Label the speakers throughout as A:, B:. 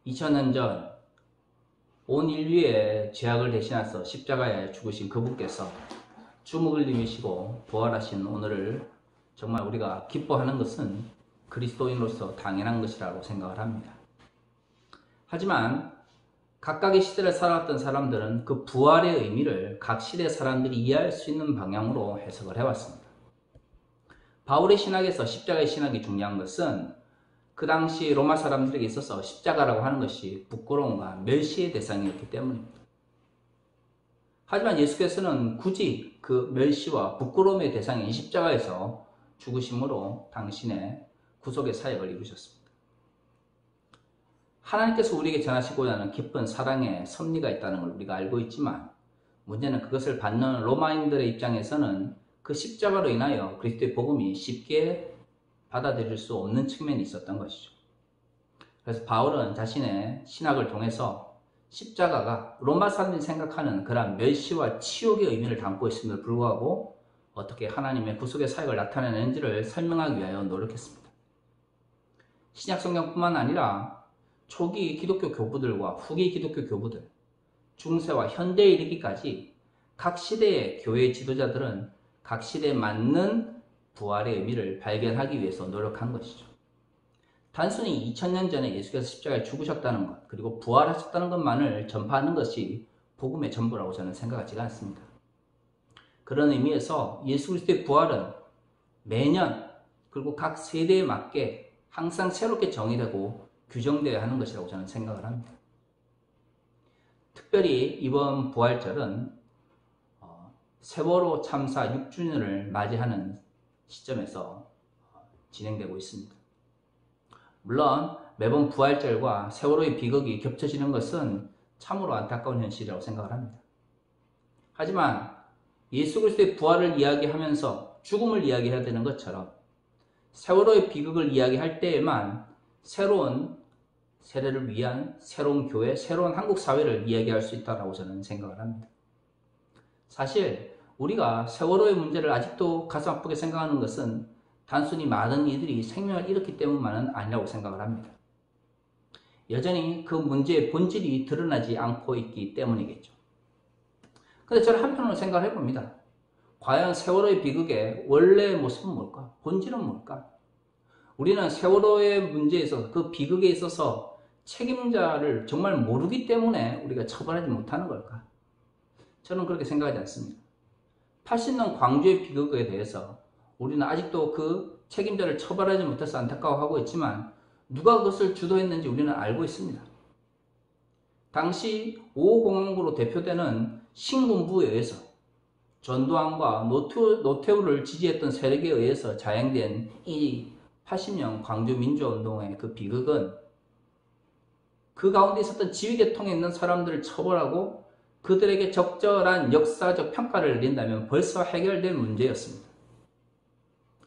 A: 2000년 전 온 인류의 죄악을 대신해서 십자가에 죽으신 그분께서 주먹을 내미시고 부활하신 오늘을 정말 우리가 기뻐하는 것은 그리스도인으로서 당연한 것이라고 생각을 합니다. 하지만 각각의 시대를 살아왔던 사람들은 그 부활의 의미를 각 시대 사람들이 이해할 수 있는 방향으로 해석을 해왔습니다. 바울의 신학에서 십자가의 신학이 중요한 것은 그 당시 로마 사람들에게 있어서 십자가라고 하는 것이 부끄러움과 멸시의 대상이었기 때문입니다. 하지만 예수께서는 굳이 그 멸시와 부끄러움의 대상인 십자가에서 죽으심으로 당신의 구속의 사역을 이루셨습니다. 하나님께서 우리에게 전하시고자 하는 깊은 사랑의 섭리가 있다는 걸 우리가 알고 있지만, 문제는 그것을 받는 로마인들의 입장에서는 그 십자가로 인하여 그리스도의 복음이 쉽게 받아들일 수 없는 측면이 있었던 것이죠. 그래서 바울은 자신의 신학을 통해서 십자가가 로마 사람들이 생각하는 그러한 멸시와 치욕의 의미를 담고 있음에도 불구하고 어떻게 하나님의 구속의 사역을 나타내는지를 설명하기 위하여 노력했습니다. 신약 성경뿐만 아니라 초기 기독교 교부들과 후기 기독교 교부들, 중세와 현대에 이르기까지 각 시대의 교회 지도자들은 각 시대에 맞는 부활의 의미를 발견하기 위해서 노력한 것이죠. 단순히 2000년 전에 예수께서 십자가에 죽으셨다는 것, 그리고 부활하셨다는 것만을 전파하는 것이 복음의 전부라고 저는 생각하지 않습니다. 그런 의미에서 예수 그리스도의 부활은 매년 그리고 각 세대에 맞게 항상 새롭게 정의되고 규정되어야 하는 것이라고 저는 생각을 합니다. 특별히 이번 부활절은 세월호 참사 6주년을 맞이하는 시점에서 진행되고 있습니다. 물론 매번 부활절과 세월호의 비극이 겹쳐지는 것은 참으로 안타까운 현실이라고 생각을 합니다. 하지만 예수 그리스도의 부활을 이야기하면서 죽음을 이야기해야 되는 것처럼 세월호의 비극을 이야기할 때에만 새로운 세대를 위한 새로운 교회, 새로운 한국 사회를 이야기할 수 있다고 저는 생각을 합니다. 사실 우리가 세월호의 문제를 아직도 가슴 아프게 생각하는 것은 단순히 많은 이들이 생명을 잃었기 때문만은 아니라고 생각을 합니다. 여전히 그 문제의 본질이 드러나지 않고 있기 때문이겠죠. 근데 저는 한편으로 생각을 해봅니다. 과연 세월호의 비극의 원래의 모습은 뭘까? 본질은 뭘까? 우리는 세월호의 문제에 있어서, 그 비극에 있어서 책임자를 정말 모르기 때문에 우리가 처벌하지 못하는 걸까? 저는 그렇게 생각하지 않습니다. 80년 광주의 비극에 대해서 우리는 아직도 그 책임자를 처벌하지 못해서 안타까워하고 있지만 누가 그것을 주도했는지 우리는 알고 있습니다. 당시 5.5공화국으로 대표되는 신군부에 의해서 전두환과 노태우를 지지했던 세력에 의해서 자행된 이 80년 광주 민주화운동의 그 비극은 그 가운데 있었던 지휘계통에 있는 사람들을 처벌하고 그들에게 적절한 역사적 평가를 내린다면 벌써 해결될 문제였습니다.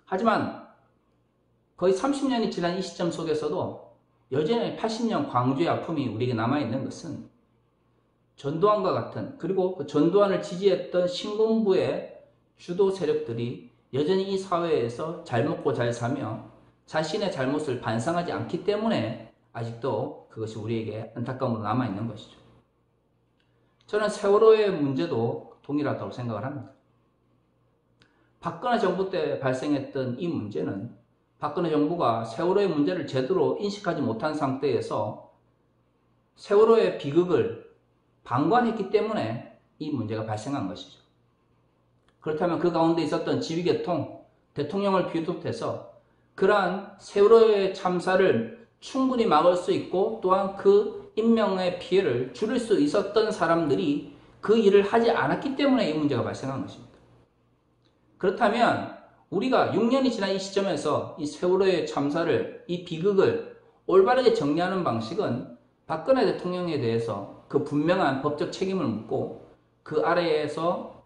A: 하지만 거의 30년이 지난 이 시점 속에서도 여전히 80년 광주의 아픔이 우리에게 남아있는 것은 전두환과 같은, 그리고 그 전두환을 지지했던 신군부의 주도 세력들이 여전히 이 사회에서 잘 먹고 잘 사며 자신의 잘못을 반성하지 않기 때문에 아직도 그것이 우리에게 안타까움으로 남아있는 것이죠. 저는 세월호의 문제도 동일하다고 생각을 합니다. 박근혜 정부 때 발생했던 이 문제는 박근혜 정부가 세월호의 문제를 제대로 인식하지 못한 상태에서 세월호의 비극을 방관했기 때문에 이 문제가 발생한 것이죠. 그렇다면 그 가운데 있었던 지휘계통, 대통령을 비롯해서 그러한 세월호의 참사를 충분히 막을 수 있고 또한 그 인명의 피해를 줄일 수 있었던 사람들이 그 일을 하지 않았기 때문에 이 문제가 발생한 것입니다. 그렇다면 우리가 6년이 지난 이 시점에서 이 세월호의 참사를, 이 비극을 올바르게 정리하는 방식은 박근혜 대통령에 대해서 그 분명한 법적 책임을 묻고 그 아래에서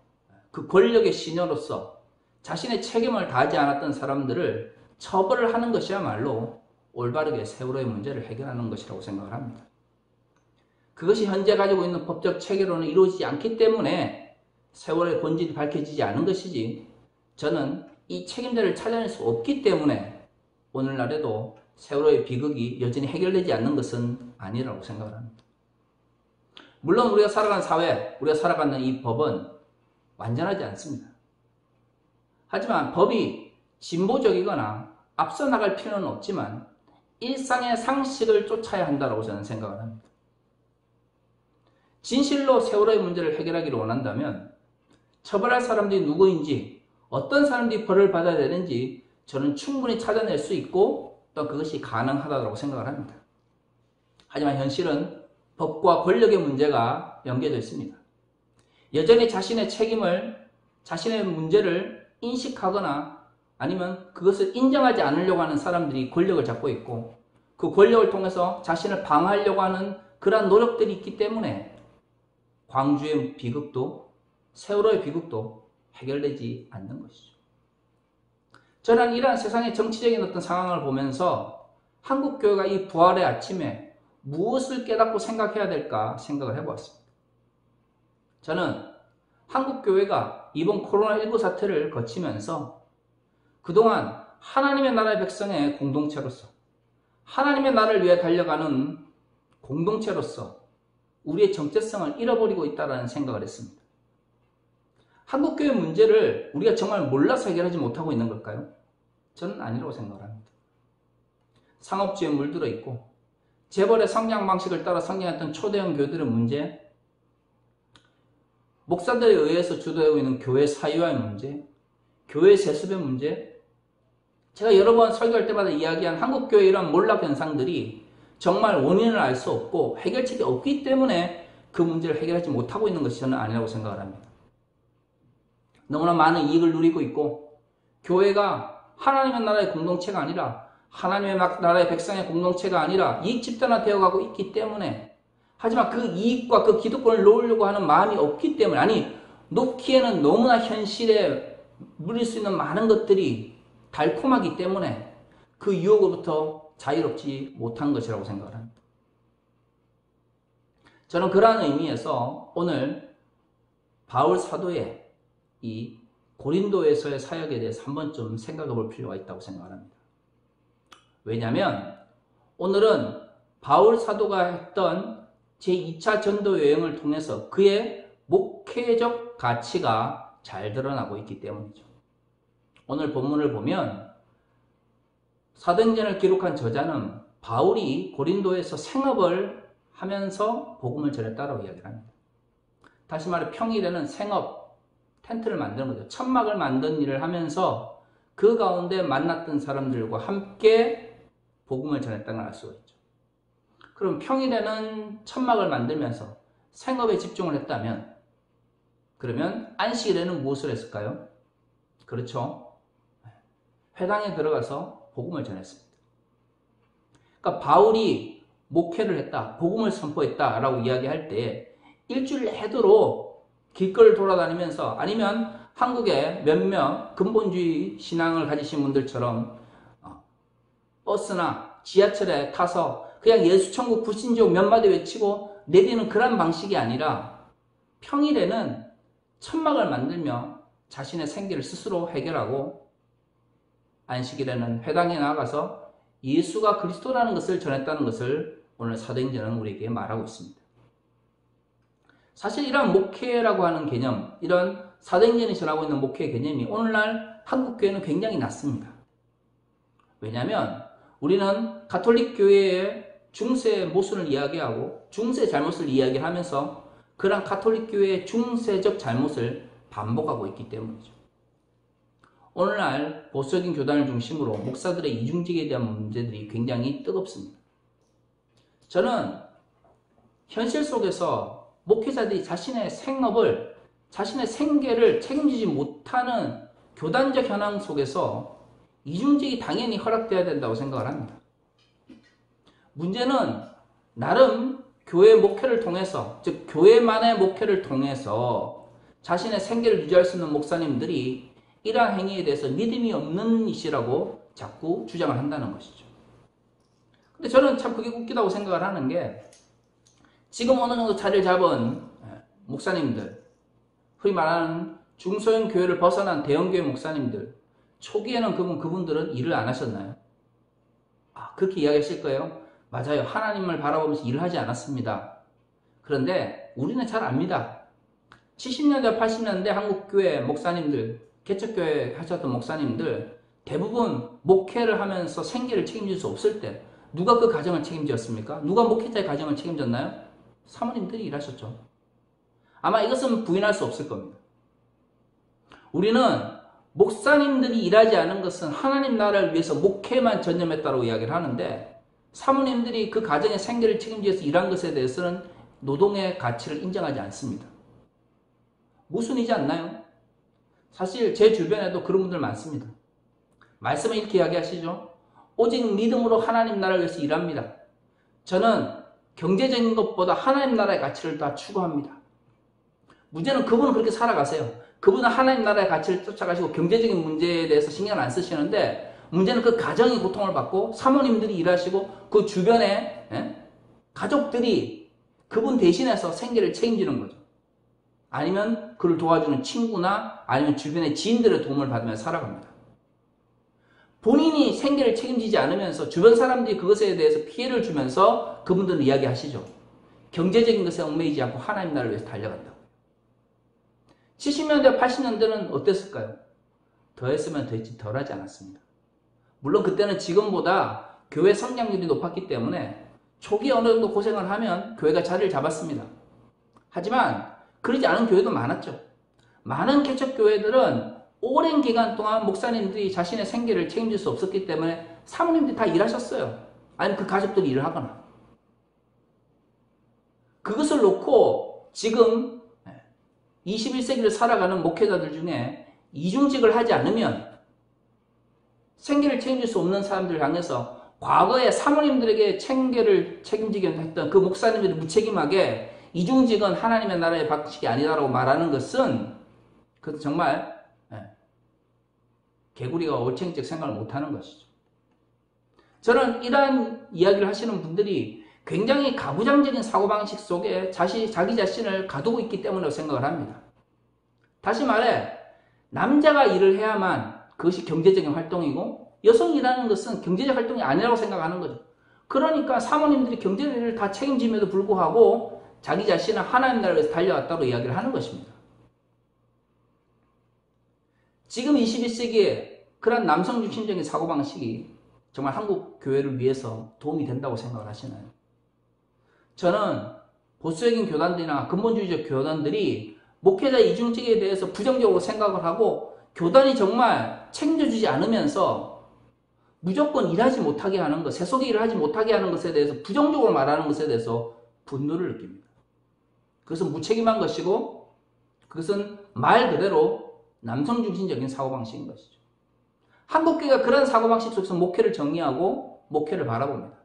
A: 그 권력의 신여로서 자신의 책임을 다하지 않았던 사람들을 처벌을 하는 것이야말로 올바르게 세월호의 문제를 해결하는 것이라고 생각을 합니다. 그것이 현재 가지고 있는 법적 체계로는 이루어지지 않기 때문에 세월호의 본질이 밝혀지지 않은 것이지, 저는 이 책임자를 찾아낼 수 없기 때문에 오늘날에도 세월호의 비극이 여전히 해결되지 않는 것은 아니라고 생각을 합니다. 물론 우리가 살아가는 사회, 우리가 살아가는 이 법은 완전하지 않습니다. 하지만 법이 진보적이거나 앞서 나갈 필요는 없지만 일상의 상식을 쫓아야 한다고 저는 생각을 합니다. 진실로 세월호의 문제를 해결하기를 원한다면 처벌할 사람들이 누구인지, 어떤 사람들이 벌을 받아야 되는지 저는 충분히 찾아낼 수 있고 또 그것이 가능하다고 생각을 합니다. 하지만 현실은 법과 권력의 문제가 연계되어 있습니다. 여전히 자신의 책임을, 자신의 문제를 인식하거나 아니면 그것을 인정하지 않으려고 하는 사람들이 권력을 잡고 있고 그 권력을 통해서 자신을 방어하려고 하는 그러한 노력들이 있기 때문에 광주의 비극도 세월호의 비극도 해결되지 않는 것이죠. 저는 이러한 세상의 정치적인 어떤 상황을 보면서 한국교회가 이 부활의 아침에 무엇을 깨닫고 생각해야 될까 생각을 해보았습니다. 저는 한국교회가 이번 코로나19 사태를 거치면서 그동안 하나님의 나라의 백성의 공동체로서 하나님의 나라를 위해 달려가는 공동체로서 우리의 정체성을 잃어버리고 있다는 생각을 했습니다. 한국교회 문제를 우리가 정말 몰라서 해결하지 못하고 있는 걸까요? 저는 아니라고 생각을 합니다. 상업주의에 물들어 있고 재벌의 성장 방식을 따라 성장했던 초대형 교회들의 문제, 목사들에 의해서 주도되고 있는 교회 사유화의 문제, 교회 세습의 문제, 제가 여러 번 설교할 때마다 이야기한 한국교회의 이런 몰락 현상들이 정말 원인을 알 수 없고 해결책이 없기 때문에 그 문제를 해결하지 못하고 있는 것이 저는 아니라고 생각을 합니다. 너무나 많은 이익을 누리고 있고 교회가 하나님의 나라의 공동체가 아니라 하나님의 나라의 백성의 공동체가 아니라 이익 집단화 되어가고 있기 때문에 하지만 그 이익과 그 기득권을 놓으려고 하는 마음이 없기 때문에 아니 놓기에는 너무나 현실에 누릴 수 있는 많은 것들이 달콤하기 때문에 그 유혹으로부터 자유롭지 못한 것이라고 생각을 합니다. 저는 그러한 의미에서 오늘 바울 사도의 이 고린도에서의 사역에 대해서 한번 좀 생각해 볼 필요가 있다고 생각을 합니다. 왜냐하면 오늘은 바울 사도가 했던 제2차 전도 여행을 통해서 그의 목회적 가치가 잘 드러나고 있기 때문이죠. 오늘 본문을 보면 사도행전을 기록한 저자는 바울이 고린도에서 생업을 하면서 복음을 전했다라고 이야기를 합니다. 다시 말해 평일에는 생업, 텐트를 만드는 거죠. 천막을 만든 일을 하면서 그 가운데 만났던 사람들과 함께 복음을 전했다는 걸 알 수가 있죠. 그럼 평일에는 천막을 만들면서 생업에 집중을 했다면 그러면 안식일에는 무엇을 했을까요? 그렇죠. 회당에 들어가서 복음을 전했습니다. 그러니까 바울이 목회를 했다, 복음을 선포했다라고 이야기할 때 일주일 내도록 길거리를 돌아다니면서 아니면 한국의 몇몇 근본주의 신앙을 가지신 분들처럼 버스나 지하철에 타서 그냥 예수천국 불신지옥 몇 마디 외치고 내디는 그런 방식이 아니라 평일에는 천막을 만들며 자신의 생계를 스스로 해결하고 안식일에는 회당에 나가서 예수가 그리스도라는 것을 전했다는 것을 오늘 사도행전은 우리에게 말하고 있습니다. 사실 이런 목회라고 하는 개념, 이런 사도행전이 전하고 있는 목회 개념이 오늘날 한국교회는 굉장히 낮습니다. 왜냐하면 우리는 가톨릭 교회의 중세의 모순을 이야기하고 중세의 잘못을 이야기하면서 그런 가톨릭 교회의 중세적 잘못을 반복하고 있기 때문이죠. 오늘날 보수적인 교단을 중심으로 목사들의 이중직에 대한 문제들이 굉장히 뜨겁습니다. 저는 현실 속에서 목회자들이 자신의 생업을, 자신의 생계를 책임지지 못하는 교단적 현황 속에서 이중직이 당연히 허락되어야 된다고 생각을 합니다. 문제는 나름 교회 목회를 통해서, 즉 교회만의 목회를 통해서 자신의 생계를 유지할 수 있는 목사님들이 이러한 행위에 대해서 믿음이 없는 이시라고 자꾸 주장을 한다는 것이죠. 근데 저는 참 그게 웃기다고 생각을 하는 게 지금 어느 정도 자리를 잡은 목사님들, 흔히 말하는 중소형 교회를 벗어난 대형교회 목사님들, 초기에는 그분들은 일을 안 하셨나요? 그렇게 이야기하실 거예요. 맞아요. 하나님을 바라보면서 일을 하지 않았습니다. 그런데 우리는 잘 압니다. 70년대, 80년대 한국교회 목사님들, 개척교회 하셨던 목사님들 대부분 목회를 하면서 생계를 책임질 수 없을 때 누가 그 가정을 책임졌습니까? 누가 목회자의 가정을 책임졌나요? 사모님들이 일하셨죠. 아마 이것은 부인할 수 없을 겁니다. 우리는 목사님들이 일하지 않은 것은 하나님 나라를 위해서 목회만 전념했다고 이야기를 하는데 사모님들이 그 가정의 생계를 책임져서 일한 것에 대해서는 노동의 가치를 인정하지 않습니다. 모순이지 않나요? 사실 제 주변에도 그런 분들 많습니다. 말씀을 이렇게 이야기하시죠. 오직 믿음으로 하나님 나라를 위해서 일합니다. 저는 경제적인 것보다 하나님 나라의 가치를 더 추구합니다. 문제는 그분은 그렇게 살아가세요. 그분은 하나님 나라의 가치를 쫓아가시고 경제적인 문제에 대해서 신경 안 쓰시는데 문제는 그 가정이 고통을 받고 사모님들이 일하시고 그 주변에 가족들이 그분 대신해서 생계를 책임지는 거죠. 아니면 그를 도와주는 친구나 아니면 주변의 지인들의 도움을 받으며 살아갑니다. 본인이 생계를 책임지지 않으면서 주변 사람들이 그것에 대해서 피해를 주면서 그분들은 이야기하시죠. 경제적인 것에 얽매이지 않고 하나님 나라를 위해서 달려간다고. 70년대, 80년대는 어땠을까요? 더했으면 더했지 덜하지 않았습니다. 물론 그때는 지금보다 교회 성장률이 높았기 때문에 초기에 어느 정도 고생을 하면 교회가 자리를 잡았습니다. 하지만 그러지 않은 교회도 많았죠. 많은 개척교회들은 오랜 기간 동안 목사님들이 자신의 생계를 책임질 수 없었기 때문에 사모님들이 다 일하셨어요. 아니면 그 가족들이 일을 하거나. 그것을 놓고 지금 21세기를 살아가는 목회자들 중에 이중직을 하지 않으면 생계를 책임질 수 없는 사람들을 향해서 과거에 사모님들에게 생계를 책임지게 했던 그 목사님들이 무책임하게 이중직은 하나님의 나라의 방식이 아니다라고 말하는 것은 그것은 정말 개구리가 올챙이적 생각을 못하는 것이죠. 저는 이러한 이야기를 하시는 분들이 굉장히 가부장적인 사고방식 속에 자기 자신을 가두고 있기 때문이라고 생각을 합니다. 다시 말해 남자가 일을 해야만 그것이 경제적인 활동이고 여성이 일하는 것은 경제적 활동이 아니라고 생각하는 거죠. 그러니까 사모님들이 경제를 다 책임짐에도 불구하고 자기 자신은 하나님 나라를 위해서 달려왔다고 이야기를 하는 것입니다. 지금 21세기에 그런 남성 중심적인 사고방식이 정말 한국 교회를 위해서 도움이 된다고 생각을 하시나요? 저는 보수적인 교단들이나 근본주의적 교단들이 목회자 이중직에 대해서 부정적으로 생각을 하고 교단이 정말 책임져주지 않으면서 무조건 일하지 못하게 하는 것, 세속의 일을 하지 못하게 하는 것에 대해서 부정적으로 말하는 것에 대해서 분노를 느낍니다. 그것은 무책임한 것이고 그것은 말 그대로 남성 중심적인 사고방식인 것이죠. 한국교회가 그런 사고방식 속에서 목회를 정리하고 목회를 바라봅니다.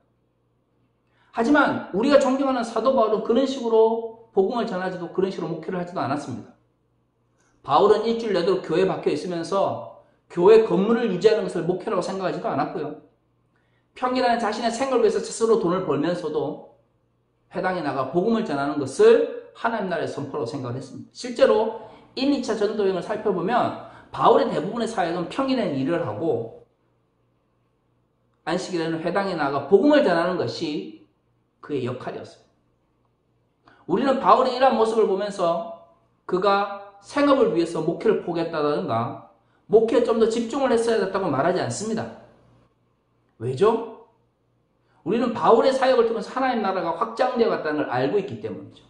A: 하지만 우리가 존경하는 사도 바울은 그런 식으로 복음을 전하지도 그런 식으로 목회를 하지도 않았습니다. 바울은 일주일 내도록 교회에 박혀 있으면서 교회 건물을 유지하는 것을 목회라고 생각하지도 않았고요. 평일에는 자신의 생활을 위해서 스스로 돈을 벌면서도 회당에 나가 복음을 전하는 것을 하나님 나라의 선포라고 생각을 했습니다. 실제로 1, 2차 전도여행을 살펴보면 바울의 대부분의 사역은 평일에는 일을 하고 안식일에는 회당에 나가 복음을 전하는 것이 그의 역할이었어요. 우리는 바울의 이러한 모습을 보면서 그가 생업을 위해서 목회를 포기했다든가 목회에 좀 더 집중을 했어야 됐다고 말하지 않습니다. 왜죠? 우리는 바울의 사역을 통해서 하나님 나라가 확장되어 갔다는 걸 알고 있기 때문이죠.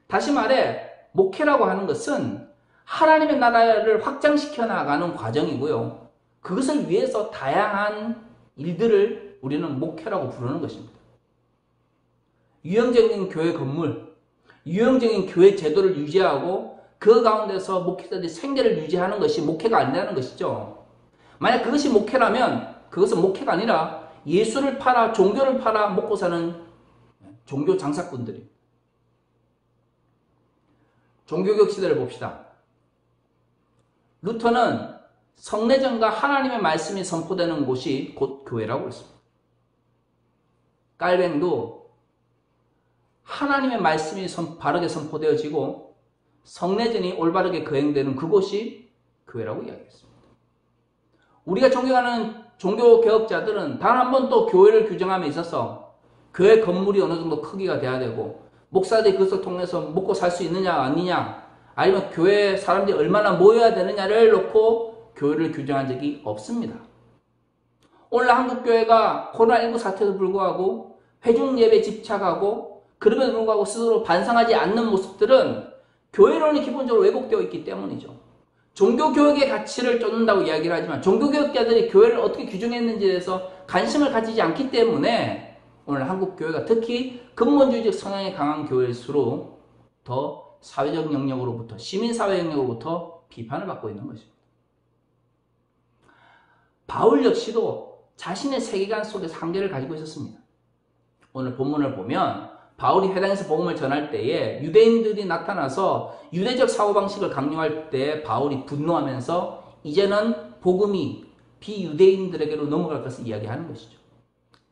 A: 다시 말해 목회라고 하는 것은 하나님의 나라를 확장시켜 나가는 과정이고요. 그것을 위해서 다양한 일들을 우리는 목회라고 부르는 것입니다. 유형적인 교회 건물, 유형적인 교회 제도를 유지하고 그 가운데서 목회자들이 생계를 유지하는 것이 목회가 아니라는 것이죠. 만약 그것이 목회라면 그것은 목회가 아니라 예수를 팔아 종교를 팔아 먹고 사는 종교 장사꾼들입니다. 종교개혁 시대를 봅시다. 루터는 성례전과 하나님의 말씀이 선포되는 곳이 곧 교회라고 했습니다. 깔뱅도 하나님의 말씀이 바르게 선포되어지고 성례전이 올바르게 거행되는 그곳이 교회라고 이야기했습니다. 우리가 존경하는 종교개혁자들은 단 한 번도 교회를 규정함에 있어서 교회 건물이 어느 정도 크기가 돼야 되고 목사들이 그것을 통해서 먹고 살 수 있느냐 아니냐 아니면 교회에 사람들이 얼마나 모여야 되느냐를 놓고 교회를 규정한 적이 없습니다. 오늘 한국교회가 코로나19 사태에도 불구하고 회중예배 집착하고 그럼에도 불구하고 스스로 반성하지 않는 모습들은 교회론이 기본적으로 왜곡되어 있기 때문이죠. 종교교육의 가치를 쫓는다고 이야기를 하지만 종교교육자들이 교회를 어떻게 규정했는지에 대해서 관심을 가지지 않기 때문에 오늘 한국교회가 특히 근본주의적 성향이 강한 교회일수록 더 사회적 영역으로부터 시민사회 영역으로부터 비판을 받고 있는 것입니다. 바울 역시도 자신의 세계관 속에서 한계를 가지고 있었습니다. 오늘 본문을 보면 바울이 회당에서 복음을 전할 때에 유대인들이 나타나서 유대적 사고방식을 강요할 때 바울이 분노하면서 이제는 복음이 비유대인들에게로 넘어갈 것을 이야기하는 것이죠.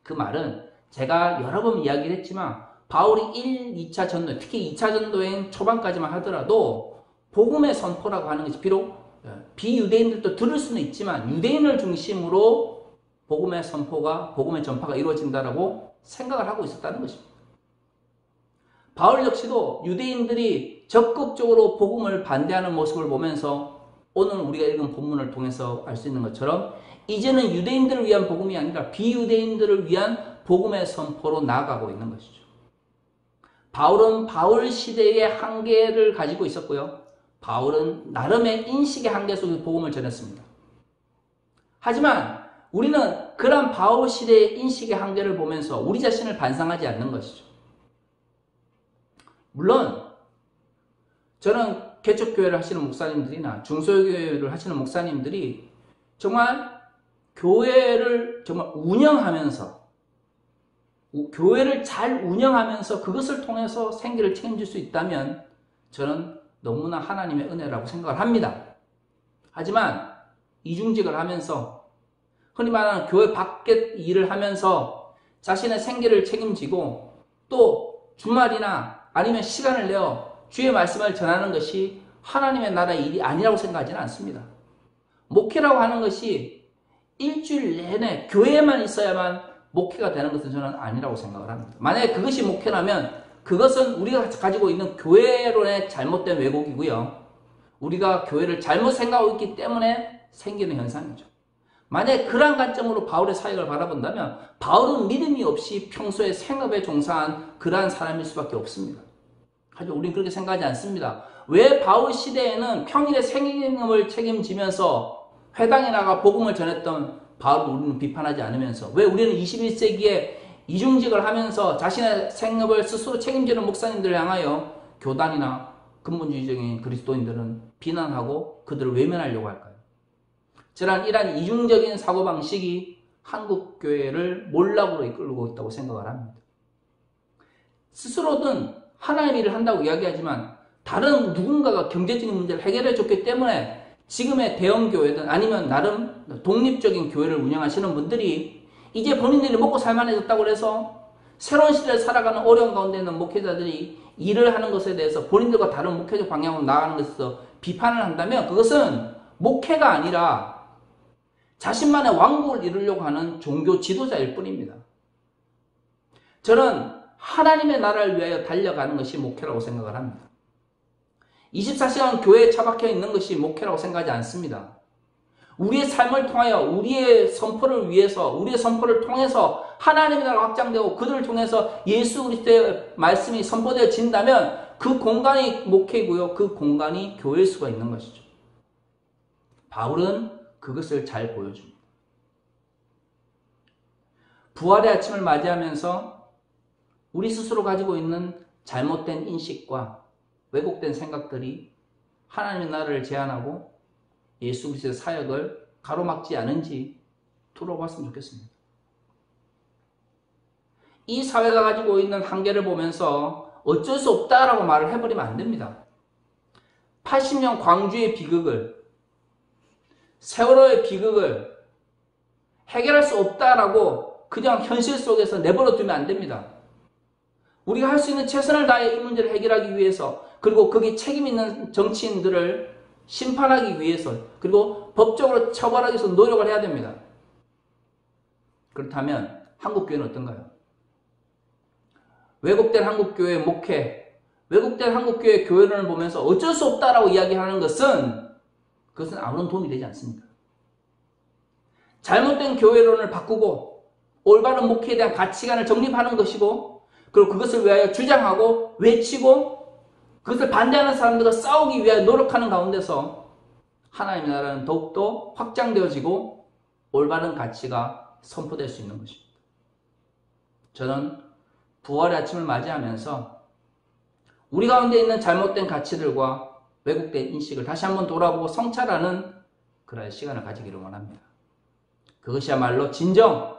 A: 그 말은 제가 여러 번 이야기를 했지만 바울이 1, 2차 전도, 특히 2차 전도행 초반까지만 하더라도 복음의 선포라고 하는 것이 비록 비유대인들도 들을 수는 있지만 유대인을 중심으로 복음의 선포가, 복음의 전파가 이루어진다라고 생각을 하고 있었다는 것입니다. 바울 역시도 유대인들이 적극적으로 복음을 반대하는 모습을 보면서 오늘 우리가 읽은 본문을 통해서 알 수 있는 것처럼 이제는 유대인들을 위한 복음이 아니라 비유대인들을 위한 복음의 선포로 나아가고 있는 것이죠. 바울은 바울 시대의 한계를 가지고 있었고요. 바울은 나름의 인식의 한계 속에서 복음을 전했습니다. 하지만 우리는 그런 바울 시대의 인식의 한계를 보면서 우리 자신을 반성하지 않는 것이죠. 물론 저는 개척교회를 하시는 목사님들이나 중소교회를 하시는 목사님들이 정말 교회를 정말 운영하면서 교회를 잘 운영하면서 그것을 통해서 생계를 책임질 수 있다면 저는 너무나 하나님의 은혜라고 생각을 합니다. 하지만 이중직을 하면서 흔히 말하는 교회 밖에 일을 하면서 자신의 생계를 책임지고 또 주말이나 아니면 시간을 내어 주의 말씀을 전하는 것이 하나님의 나라의 일이 아니라고 생각하지는 않습니다. 목회라고 하는 것이 일주일 내내 교회에만 있어야만 목회가 되는 것은 저는 아니라고 생각을 합니다. 만약에 그것이 목회라면 그것은 우리가 가지고 있는 교회론의 잘못된 왜곡이고요. 우리가 교회를 잘못 생각하고 있기 때문에 생기는 현상이죠. 만약에 그러한 관점으로 바울의 사역을 바라본다면 바울은 믿음이 없이 평소에 생업에 종사한 그러한 사람일 수밖에 없습니다. 하지만 우리는 그렇게 생각하지 않습니다. 왜 바울 시대에는 평일에 생업을 책임지면서 회당에 나가 복음을 전했던 바울을 우리는 비판하지 않으면서 왜 우리는 21세기에 이중직을 하면서 자신의 생업을 스스로 책임지는 목사님들을 향하여 교단이나 근본주의적인 그리스도인들은 비난하고 그들을 외면하려고 할까요? 저는 이러한 이중적인 사고방식이 한국교회를 몰락으로 이끌고 있다고 생각을 합니다. 스스로든 하나님의 일을 한다고 이야기하지만 다른 누군가가 경제적인 문제를 해결해 줬기 때문에 지금의 대형교회든 아니면 나름 독립적인 교회를 운영하시는 분들이 이제 본인들이 먹고 살만해졌다고 해서 새로운 시대를 살아가는 어려운 가운데 있는 목회자들이 일을 하는 것에 대해서 본인들과 다른 목회적 방향으로 나아가는 것에서 비판을 한다면 그것은 목회가 아니라 자신만의 왕국을 이루려고 하는 종교 지도자일 뿐입니다. 저는 하나님의 나라를 위하여 달려가는 것이 목회라고 생각을 합니다. 24시간 교회에 처박혀 있는 것이 목회라고 생각하지 않습니다. 우리의 삶을 통하여 우리의 선포를 위해서 우리의 선포를 통해서 하나님의 나라가 확장되고 그들을 통해서 예수 그리스도의 말씀이 선포되어진다면 그 공간이 목회이고요. 그 공간이 교회일 수가 있는 것이죠. 바울은 그것을 잘 보여줍니다. 부활의 아침을 맞이하면서 우리 스스로 가지고 있는 잘못된 인식과 왜곡된 생각들이 하나님의 나라를 제한하고 예수 그리스도의 사역을 가로막지 않은지 들어봤으면 좋겠습니다. 이 사회가 가지고 있는 한계를 보면서 어쩔 수 없다라고 말을 해버리면 안 됩니다. 80년 광주의 비극을 세월호의 비극을 해결할 수 없다라고 그냥 현실 속에서 내버려 두면 안 됩니다. 우리가 할 수 있는 최선을 다해 이 문제를 해결하기 위해서 그리고 거기에 책임 있는 정치인들을 심판하기 위해서 그리고 법적으로 처벌하기 위해서 노력을 해야 됩니다. 그렇다면 한국교회는 어떤가요? 왜곡된 한국교회 목회, 왜곡된 한국교회 교회론을 보면서 어쩔 수 없다라고 이야기하는 것은 그것은 아무런 도움이 되지 않습니다. 잘못된 교회론을 바꾸고 올바른 목회에 대한 가치관을 정립하는 것이고, 그리고 그것을 위하여 주장하고 외치고 그것을 반대하는 사람들과 싸우기 위하여 노력하는 가운데서 하나님의 나라는 더욱더 확장되어지고 올바른 가치가 선포될 수 있는 것입니다. 저는 부활의 아침을 맞이하면서 우리 가운데 있는 잘못된 가치들과 왜곡된 인식을 다시 한번 돌아보고 성찰하는 그런 시간을 가지기를 원합니다. 그것이야말로 진정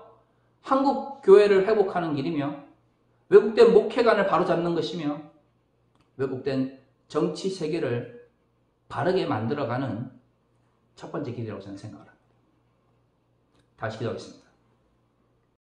A: 한국 교회를 회복하는 길이며, 왜곡된 목회관을 바로잡는 것이며, 왜곡된 정치 세계를 바르게 만들어가는 첫 번째 길이라고 저는 생각을 합니다. 다시 기도하겠습니다.